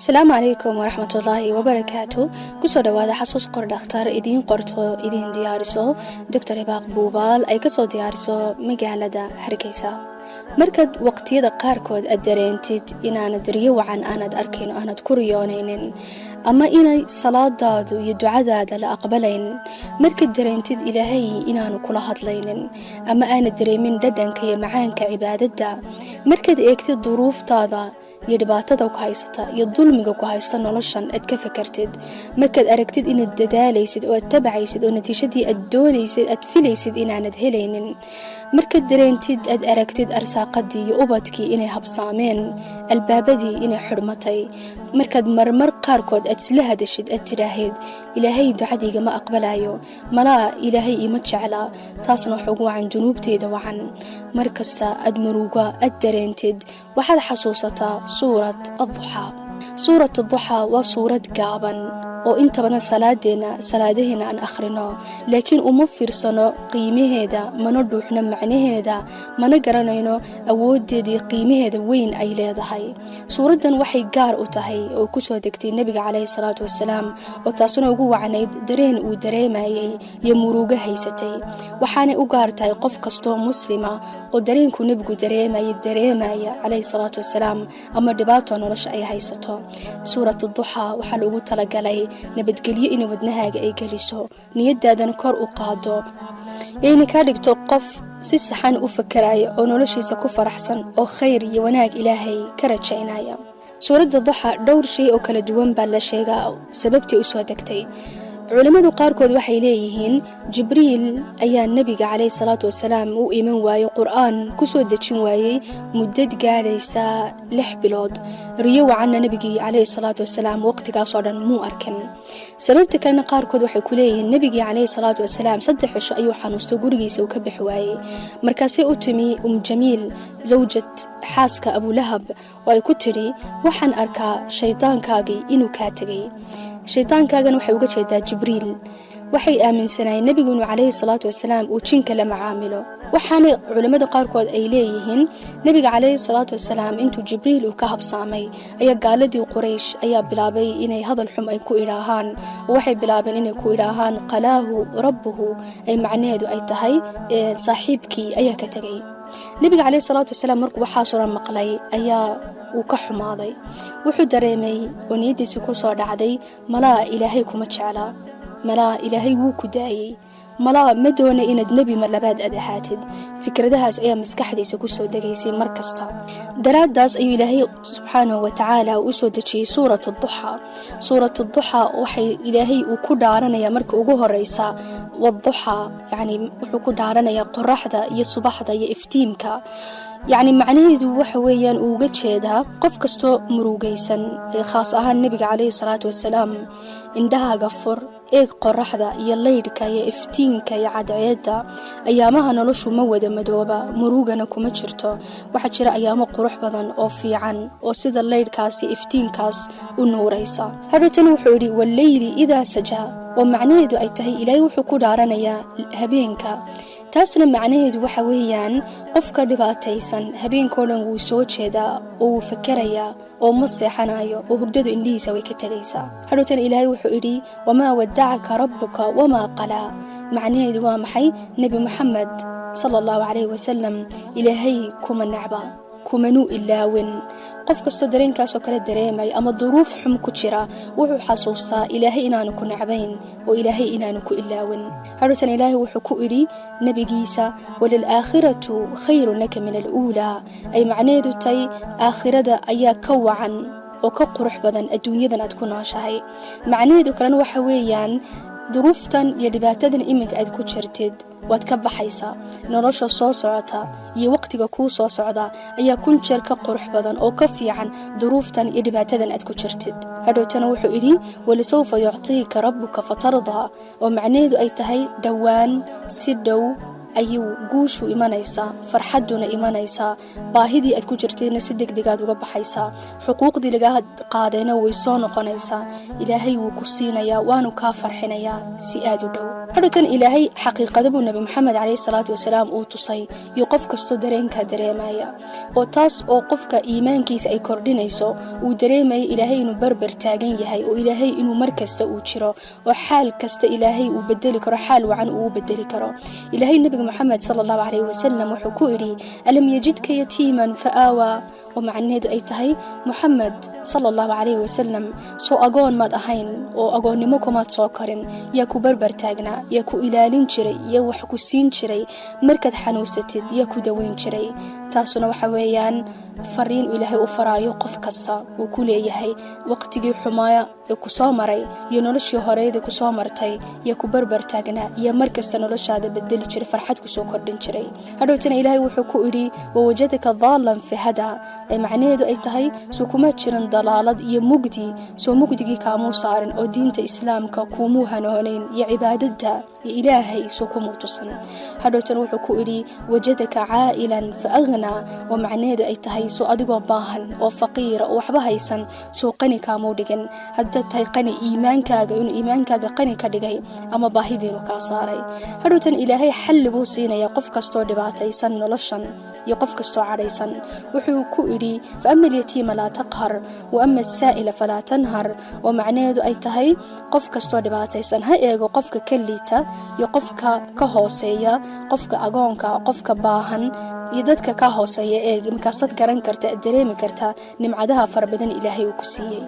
السلام عليكم ورحمة الله وبركاته. كسر هذا حسوس قرد اختار إدين قرطو إدين ديارسو دكتور باق بوبال أي كسو ديارسو مجالدا هركيسا markaad waqtiyada qaarkood aad dareentid inaanad riyo wacan aanad arkayn oo aanad ku riyoonaynin ama inay salaadaadu iyo ducadaada la aqbalayn markaad dareentid ilaahay inaanu kula hadlaynin ama aanad dareemin dhadhanka iyo macaanka cibaadada markaad eegtid duruuftaada iyo dhibaatada ku haysata iyo dulmiga ku haysta noloshan aad ka fakartid markaad aragtid inaad dadaalaysid oo aad tabacaysid oo natiijadii aad doonaysid aad filaysid inaanad helaynin markaad dareentid aad aragtid arsaaqadii iyo ubadkii inay habsaameen albaabadii inay xurmatay markaad marmar qaarkood aad isla hadashid aad tidhaahid ilaahay ducadiiga ma aqbalayo malaa ilaahay ima jecla taasna wax ugu wacan dunuubteeda wacan markasta aad muruga aad dareentid waxaad xasuusataa suurat الضحى suurat الضحى waa suurad gaaban oo inta badan salaadaheena aan akhrino laakiin uma fiirsano qiimaheeda mana dhuuxno macnaheeda mana garanayno awoodeedii qiimaheeda weyn ay leedahay suuradan waxay gaar u tahay oo ku soo degtay nabiga kaleey salaatu wasalaam oo taasuna ugu wacnayd dareen uu dareemayay iyo muruga haysatay waxaana u gaar tahay qof kasto muslima oo dareenku nabigu dareemaya kaleey salaatu wasalaam ama dhibaato nolosha ay haysato suurat الضحى waxa lagu talagalay nabadgelyo in wadnahaaga ay galiso niyadaadana kor u qaado inay ka dhigto qof si saxan u fakarayo oo noloshiisa ku faraxsan oo khayr iyo wanaag ilaahay ka rajaynaya suurada الضحى dhowr shay oo kala duwan baa la sheegaa sababtii u soo degtay culimadu qaarkood waxay leeyihiin jibriil ayaa nabiga kaleey salaatu wasalaam u iman waayay quraan ku soo dejin waayay muddo gaaraysa 6 bilood riyo wacan nabiga kaleey salaatu wasalaam waqtigaas oo dhan muu arkin sababta kalena qaarkood waxay ku leeyihiin nabiga kaleey salaatu wasalaam 3 cisho ayuu xanuusto gurigiisa uu ka bixi waayay markaasay u timi jamiil zawjad xaaska abu lahab oo ay ku tiri waxaan arkaa shaydaankaagii inuu ka tagay shaydaankaagana waxay uga jeedaa jibriil waxay aaminsanayeen nabigu inuu kaleey salaatu wasalaam uu jinka la macaamilo waxaana culimada qaarkood ay leeyihiin nabiga kaleey salaatu wasalaam intuu jibriil uu ka habsaamay ayaa gaaladii quraysh ayaa bilaabay inay hadal xum ay ku ilaahaan waxay bilaabeen inay ku ilaahaan qalaahu rabbuhu ay macnaheedu ay tahay saaxiibkii ayaa ka tagay nabiga kaleey salaatu wasalaam markuu waxa soo maqlay ayaa uu ka xumaaday wuxuu dareemay oo niyadiisa ku soo dhacday malaa ilaahay kuma jecla malaa ilaahay wuu ku daayay malaa ma doona inaad nabi mar labaad ahaatid fikradahaas ayaa maskaxdiisa ku soo degaysay markasta daraadaas ayuu ilaahay subxaanahu wa ta'ala u soo dejiyay suurat الضحى waxay ilaahay uu ku dhaaranaya marka ugu horeysa والضحى yani wuxuu ku dhaaranaya qoraxda iyo subaxda iyo iftiimka يعني معناheedu waxa weeyaan uu uga jeedaa qof kasto murugaysan ee khaas ahaan nabiga kaleey salaatu wasalaam indhahaaga fur eeg qoraxda iyo leydhka iyo iftiinka iyo cadceeda ayaamaha noloshu ma wada madooba murugana kuma jirto waxa jira ayaamo qurux badan oo fiican oo sida leydhkaas iyo iftiinkaas u nuuraysa hadhowtan wuxuu yiri wallayli idaa sajaa oo macnaheedu ay tahay ilaahay wuxuu ku dhaaranayaa habeenka taasna macnaheedu waxa weeyaan qofka dhibaataysan habeenkoo dhan wuu soo jeedaa oo uu fakarayaa oo ma seexanayo oo hurdadu indhihiisa way ka tagaysaa hadhowtan ilaahay wuxuu yiri wama wada'aka rabbuka wama qala macnaheedu waa maxay nabi muhammad sallallahu alayhi wasallam ilaahay kuma nacba kumanu ilaawin qof kasto dareenkaas oo kala dareemay ama duruuf xum ku jira wuxuu xasuustaa ilaahay inaanu ku nacbayn oo ilaahay inaanu ku ilaawin hadhowtan ilaahay wuxuu ku iri nabigiisa walil aakhiratu khayrun laka min al-uula ay macnaheedu tahay aakhirada ayaa ka wacan oo ka qurux badan adduunyadan aad ku nooshahay macnaheedu kalena waxa weeyaan duruuftan iyo dhibaatadan iminka aad ku jirtid waad ka baxaysaa nolosha soo socota iyo waqtiga ku soo socda ayaa kun jeer ka qurux badan oo ka fiican duruuftan iyo dhibaatadan aad ku jirtid hadhowtana wuxuu yiri walisawfa yu'tika rabbuka fatarda oo macnaheedu ay tahay dhawaan si dhow ayuu guushu imanaysaa, farxaduna imanaysaa, baahidii aad ku jirtayna si degdegaad uga baxaysaa, xuquuqdii laga qaadayna way soo noqonaysaa, ilaahay wuu ku siinayaa, waanu kaa farxinayaa si aad u dhow. hadhowtan ilaahay xaqiiqada buu nabi maxamed calayhi salaatu wasalaam uu tusay iyo qof kastoo dareenkaa dareemaya, oo taas oo qofka iimaankiisa ay kordhinayso, uu dareemaya ilaahay inuu barbar taagan yahay, oo ilaahay inuu mar kasta uu jiro, oo xaal kasta ilaahay uu bedeli karo, xaal wacan uu bedeli karo. ilaahay nabiga maxamed sallallahu alayhi wasallam wuxuu ku yiri alam yajidka yatiiman fa'awa, oo macnaheedu ay tahay maxamed sallallahu alayhi wasallam soo agoon maad ahayn oo agoonnimo kumaad soo korin, yaa ku barbar taagnaa, yaa ku ilaalin jiray, yaa wax ku siin jiray, markaad xanuunsatid yaa ku daweyn jiray. taasuna waxa weeyaan fariin ilaahay u faraayo qof kasta uu ku leeyahay waqtigii xumaaya ee ku soo maray iyo noloshii horeeyda ku soo martay yaa ku barbar taagnaa, iyo markasta noloshaada bedeli jiray, farxad ku soo kordhin jiray. hadhowtana ilaahay wuxuu ku yiri wawajadaka dhaalan fahada, ay macnaheedu ay tahay soo kuma jirin dalaalad iyo mugdi, soo mugdigii kaamuu saarin oo diinta islaamka kuumuu hanoonayn iyo cibaadada iyo ilaahay soo kumuu tusan. hadhowtana wuxuu ku yiri wajadaka caa'ilan faaghnaa, oo macnaheedu ay tahay soo adigoo baahan oo faqiira oo waxba haysan soo qani kaamuu dhigin, haddaad tahay qani iimaankaaga inuu iimaankaaga qani ka dhigay ama baahidiinu kaa saaray. hadhowtan ilaahay xalli buu siinaya qof kastoo dhibaataysan noloshan iyo qof kastoo cadhaysan. wuxuu ku idhi faama alyatiima laa taqhar waama asaa'ila falaa tanhar, oo macnaheedu ay tahay qof kastoo dhibaataysan ha eego qofka ka liita iyo qofka ka hooseeya, qofka agoonka, qofka baahan iyo dadka ka hooseeya eeg, markaasaad garan karta, dareemi karta nimcadaha fara badan ilaahay uu ku siiyey.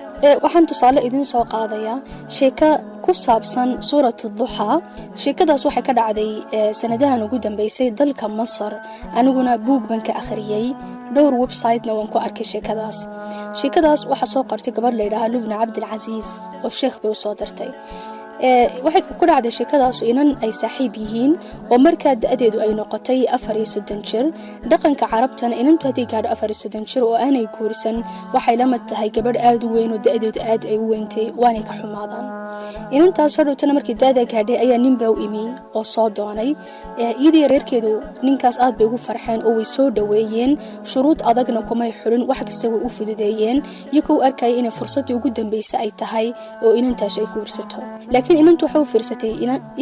waxaan tusaale idin soo qaadayaa sheeko ku saabsan suuratu duxaa. sheekadaas waxay ka dhacday sanadahan ugu dambeysay dalka Masar, aniguna buug baan ka akhriyay, dhowr website-na waan ku arkay sheekadaas waxaa soo qortay gabadh la yidhaaha Lubna Cabdilcasiis oo sheekh bay u soo dartay. waxay ku dhacday sheekadaas inan ay saaxiib yihiin oo markaa da'deedu ay noqotay 34 jir. dhaqanka carabtana inantu haddii gaadho 34 jir oo aanay guursan waxay la mid tahay gabadh aad u weyn oo da'deedu aad ay u weyntay, waanay ka xumaadaan. inantaas hadhowtana markii da'da gaadhay ayaa nin baa u imi oo soo doonay, iyadii reerkeedu ninkaas aad bay ugu farxeen oo way soo dhaweeyeen, shuruud adagna kumay xulin, wax kasta way u fududeeyeen, iyagoo arkaya inay fursaddii ugu dambeysay ay tahay oo inantaas ay guursato. laakiin inantu waxay u fiirsatay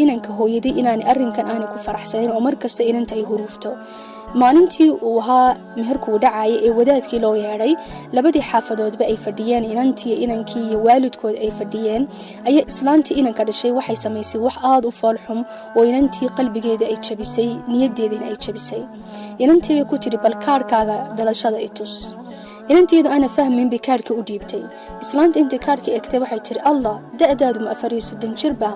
inanka hooyadii inaanay arrinkan aanay ku faraxsanin oo markasta inanta ay huruufto. maalintii uu ahaa meherkuu dhacayay ee wadaadkii loo yeedhay, labadii xaafadoodba ay fadhiyeen, inantii inankii iyo waalidkood ay fadhiyeen, ayaa islaantii inanka dhashay waxay samaysay wax aad u foolxum oo inantii qalbigeeda ay jabisay, niyaddeediina ay jabisay. inantii bay ku tiri bal kaarhkaaga dhalashada i tus. inanteedu ana fahmin bay kaarhkii u dhiibtay. islaanta intay kaarhkii egtay waxay tiri allah da'daadu ma 34 jirba,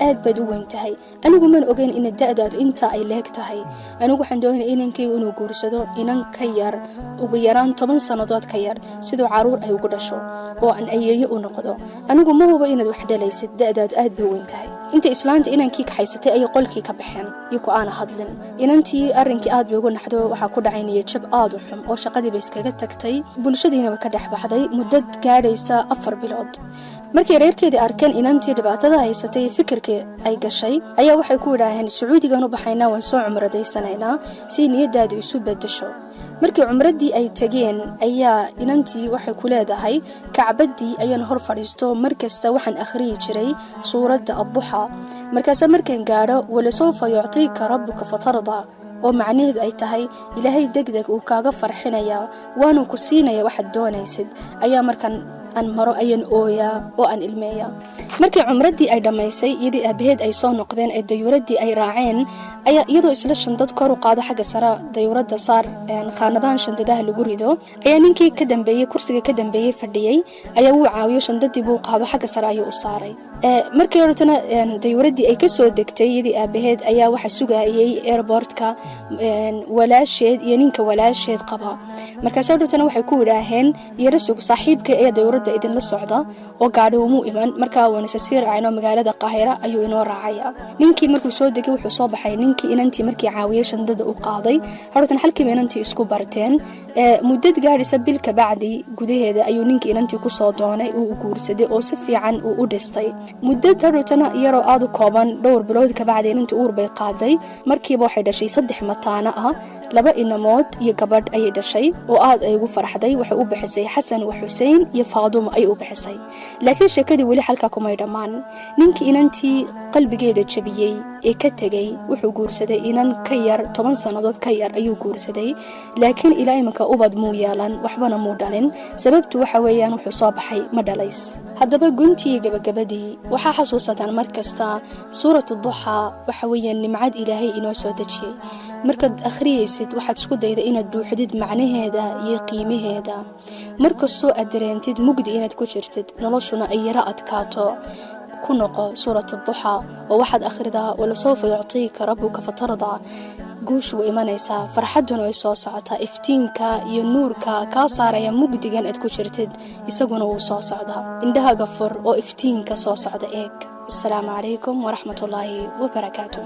aad baad u weyn tahay, anigu man ogeyn ina da'daadu intaa ay leeg tahay. anigu waxaan doonaya inankaygu inuu guursado inan ka yar, ugu yaraan 10 sannadood ka yar, sidoo caruur ay ugu dhasho oo aan ayeeyo u noqdo. anigu ma hubo inaad wax dhalaysid, da'daadu aad bay weyn tahay. inta islaanta inankii kaxaysatay ayay qolkii ka baxeen iyo ku aan hadlin. inantii arrinkii aad bay ugu naxdo, waxaa ku dhacay niyad jab aad u xun oo shaqadii bay iskaga tagtay, bulshadiina way ka dhex baxday muddo gaadhaysa 4 bilood. markii reerkeedii arkeen inantii dhibaatada haysatay fikirkii ay gashay ayaa waxay ku yidhaaheen sacuudigan u baxaynaa, waan soo cumradaysanaynaa si niyadaadu isu bedesho. markii cumradii ay tageen ayaa inantii waxay ku leedahay kacbadii ayaan hor fadhiisto, markasta waxaan akhriyi jiray suuradda ad-duxaa, markaasa markaan gaadho wala sawfa yuctika rabbuka fatarda, oo macnaheedu ay tahay ilaahay degdeg uu kaaga farxinaya, waanu ku siinaya waxaad doonaysid. ayaa markaan aan maro ayaan ooyaa oo aan ilmeeya. markii cumradii ay dhamaysay iyadii aabaheed ay soo noqdeen ee dayuuradii ay raaceen, ayaa iyadoo isla shandad kor u qaado xagga sare dayuuradda saar khaanadahan shandadaha lagu rido, ayaa ninkii ka dambeeyey kursiga ka dambeeyey fadhiyey ayaa uu caawiyo shandadii buu qaado xagga sare ayuu u saaray. markii hortana dayuuradii ay ka soo degtay iyadii aabaheed ayaa waxa sugayay airportka walaasheed iyo ninka walaasheed qaba. markaas hortana waxay ku yidhaaheen yara sug saaxiibka ee dayuuradda idinla socda oo gaadhi umuu iman, markaa waana sii raacayno magaalada Qaahira ayuu inoo raacaya. ninkii markuu soo degay wuxuu soo baxay ninkii inantii markii caawiyay shandada u qaaday. hortan halkii inantii isku barteen, muddad gaadhaysa bil ka bacdi gudaheeda ayuu ninkii inantii ku soo doonay uu guursaday oo si fiican uu u dhistay. muddo dharutana iyaroo aad u kooban dhowr bilood ka bacdeen intii uur bay qaaday markiiba waxay dhashay 3 mataana ah 2 inamood iyo gabadh ay dhashay oo aad ay ugu farxday waxay u bixisay Xasan iyo Xuseen iyo Faaduma ay u bixisay laakiin sheekadii wali halka kuma dhamaan ninkii inantii qalbigeeda jabiyay ee ka tagay wuxuu guursaday inan ka yar 10 sanadood ka yar ayuu guursaday laakiin ilaa imanka ubad muu yeelan waxbana muu dhalin sababtu waxa weeyaan wuxuu soo baxay ma dhalays haddaba guntii gabagabadii waxa xasuusataan markasta suuratu duha waxa weeyaan nimcad ilaahay inoo soo dajiyay markaad akhriyaysid waxaad isku dayda inaad buuxdid macnaheeda iyo qiimaheeda markastoo aad dareentid mugdi inaad ku jirtid noloshuna ay yara adkaato كنقو سورة الضحى وواحد أخرها ولا سوف يعطيك ربك فترضى قوش وإيمانيسا فرحدنا ويصوصعتا إفتينكا ينوركا كاسارا يمجدقان أدكو شرتد يساقنا وصوصعدا عندها قفر وإفتينكا صوصعدا إيك السلام عليكم ورحمة الله وبركاته